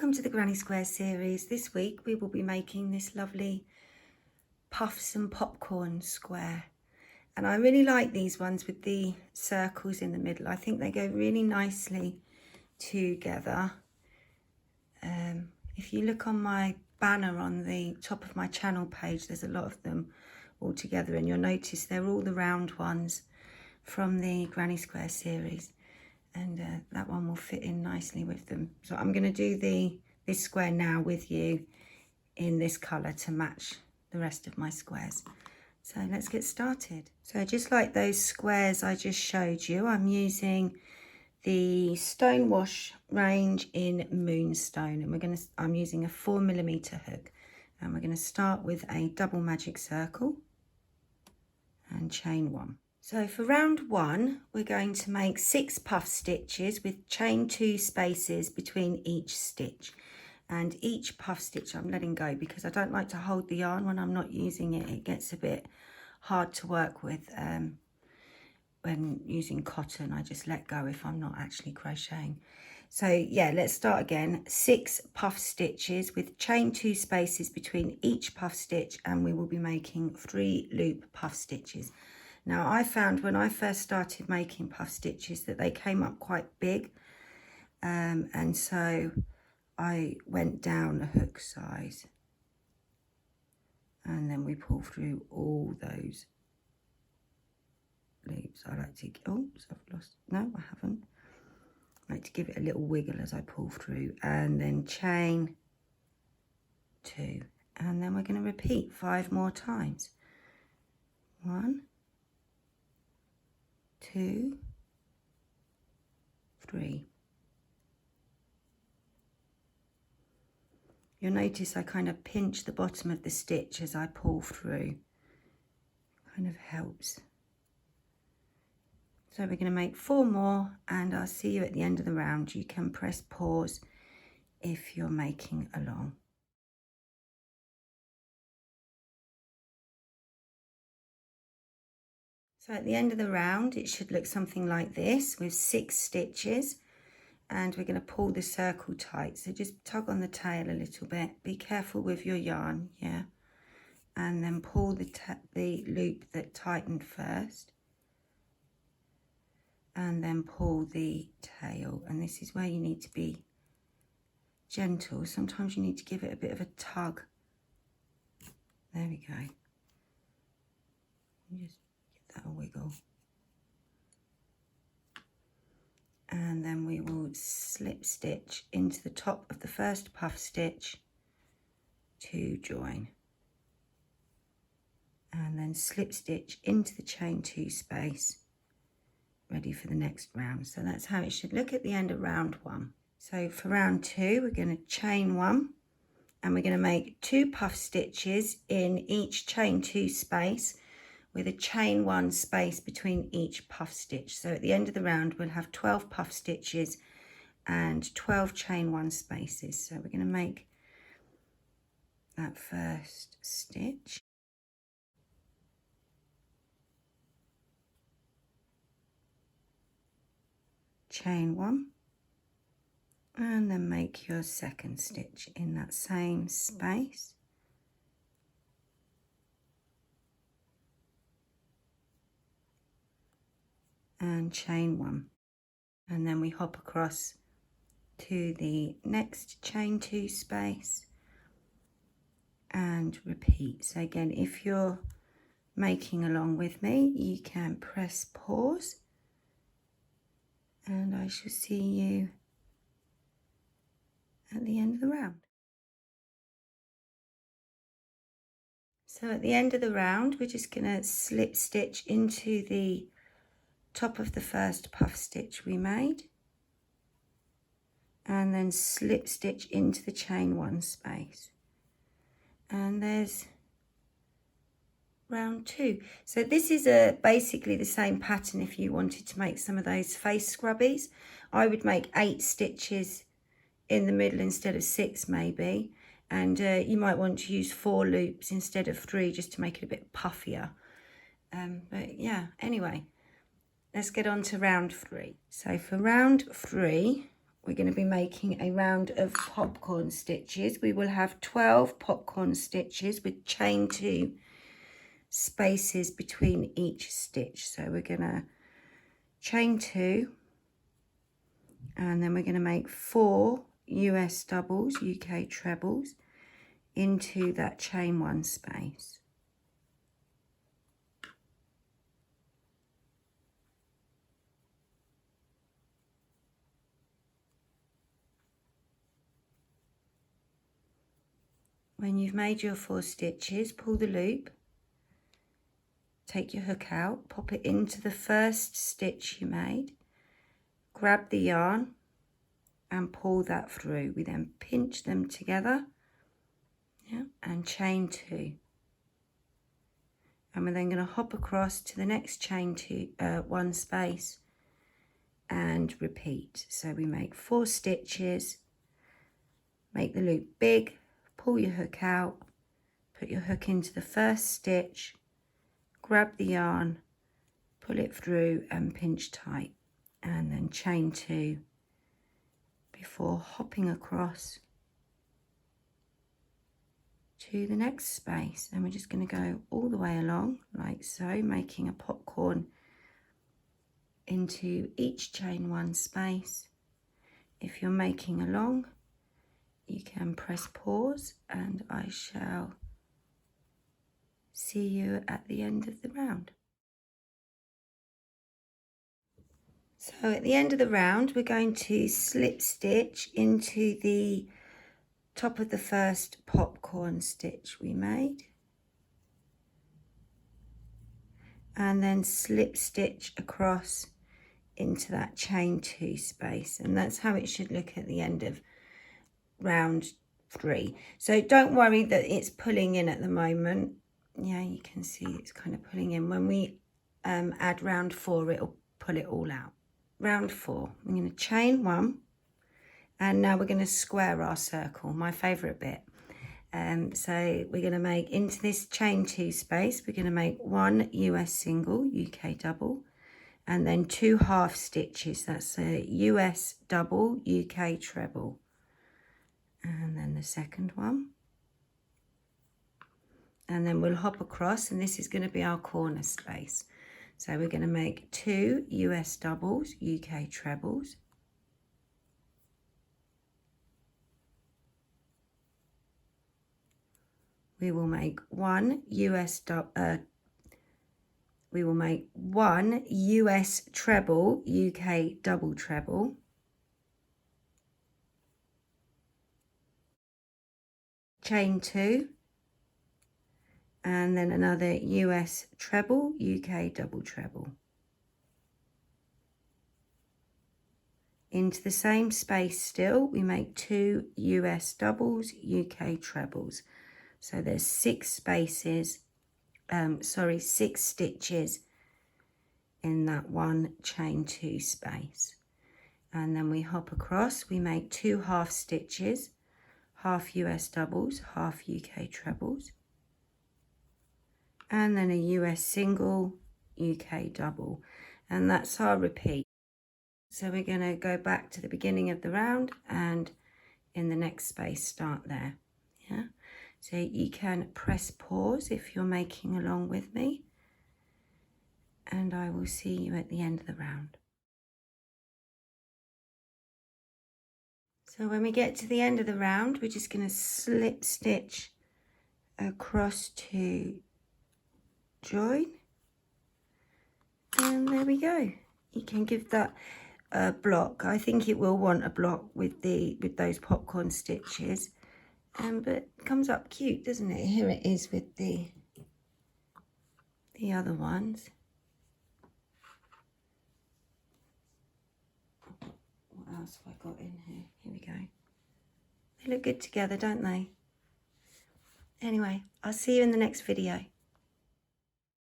Welcome to the Granny Square series. This week we will be making this lovely puffs and popcorn square. And I really like these ones with the circles in the middle. I think they go really nicely together. If you look on my banner on the top of my channel page, there's a lot of them all together, and you'll notice they're all the round ones from the Granny Square series. And that one will fit in nicely with them. So I'm going to do this square now with you in this colour to match the rest of my squares. So let's get started. So just like those squares I just showed you, I'm using the Stone Wash range in Moonstone, and I'm using a 4mm hook, and we're going to start with a double magic circle and chain 1. So for round 1, we're going to make 6 puff stitches with chain 2 spaces between each stitch. And each puff stitch I'm letting go because I don't like to hold the yarn when I'm not using it. It gets a bit hard to work with when using cotton. I just let go if I'm not actually crocheting. So yeah, let's start again. 6 puff stitches with chain 2 spaces between each puff stitch, and we will be making 3 loop puff stitches. Now, I found when I first started making puff stitches that they came up quite big, and so I went down a hook size, and then we pull through all those loops. I like to, oops, I've lost, no, I haven't. I like to give it a little wiggle as I pull through, and then chain 2, and then we're going to repeat 5 more times. 1, 2, 3. You'll notice I kind of pinch the bottom of the stitch as I pull through. Kind of helps. So we're going to make 4 more, and I'll see you at the end of the round. You can press pause if you're making along. So at the end of the round, it should look something like this with 6 stitches, and we're going to pull the circle tight. So just tug on the tail a little bit. Be careful with your yarn, yeah. And then pull the loop that tightened first, and then pull the tail. And this is where you need to be gentle. Sometimes you need to give it a bit of a tug. There we go. Just give that a wiggle. And then we will slip stitch into the top of the first puff stitch to join. And then slip stitch into the chain 2 space, ready for the next round. So that's how it should look at the end of round 1. So for round 2, we're going to chain 1, and we're going to make 2 puff stitches in each chain 2 space with a chain 1 space between each puff stitch. So at the end of the round, we'll have 12 puff stitches and 12 chain 1 spaces. So we're going to make that first stitch. Chain 1, and then make your second stitch in that same space. And chain 1, and then we hop across to the next chain 2 space and repeat. So again, if you're making along with me, you can press pause, and I shall see you at the end of the round. So at the end of the round, we're just going to slip stitch into the top of the first puff stitch we made, and then slip stitch into the chain 1 space, and there's round 2. So this is basically the same pattern if you wanted to make some of those face scrubbies. I would make 8 stitches in the middle instead of 6 maybe, and you might want to use 4 loops instead of 3 just to make it a bit puffier. But yeah, anyway, let's get on to round 3. So for round 3, we're going to be making a round of popcorn stitches. We will have 12 popcorn stitches with chain 2 spaces between each stitch. So we're going to chain 2, and then we're going to make 4 US doubles, UK trebles, into that chain 1 space. When you've made your 4 stitches, pull the loop, take your hook out, pop it into the first stitch you made, grab the yarn and pull that through. We then pinch them together, yeah, and chain 2. And we're then going to hop across to the next chain 1 space and repeat. So we make 4 stitches, make the loop big, pull your hook out, put your hook into the first stitch, grab the yarn, pull it through and pinch tight, and then chain 2 before hopping across to the next space. And we're just going to go all the way along like so, making a popcorn into each chain 1 space. If you're making along, you can press pause and I shall see you at the end of the round. So at the end of the round, we're going to slip stitch into the top of the first popcorn stitch we made, and then slip stitch across into that chain 2 space, and that's how it should look at the end of round 3. So don't worry that it's pulling in at the moment. Yeah, you can see it's kind of pulling in. When we add round 4, it'll pull it all out. Round 4, I'm going to chain 1, and now we're going to square our circle, my favorite bit. So we're going to make, into this chain 2 space, we're going to make 1 US single, UK double, and then 2 half stitches. That's a US double, UK treble. And then the second one. And then we'll hop across, and this is going to be our corner space. So we're going to make 2 US doubles, UK trebles. We will make 1 US treble, UK double treble. Chain 2, and then another US treble, UK double treble. Into the same space still, we make 2 US doubles, UK trebles. So there's 6 spaces, 6 stitches in that 1 chain 2 space. And then we hop across, we make 2 half stitches, half US doubles, half UK trebles, and then a US single, UK double, and that's our repeat. So we're going to go back to the beginning of the round and in the next space start there. Yeah, so you can press pause if you're making along with me, and I will see you at the end of the round. So when we get to the end of the round, we're just going to slip stitch across to join, and there we go. You can give that a block. I think it will want a block with those popcorn stitches, but it comes up cute, doesn't it? Here it is with the other ones. What else have I got in here? Here we go. They look good together, don't they? Anyway, I'll see you in the next video.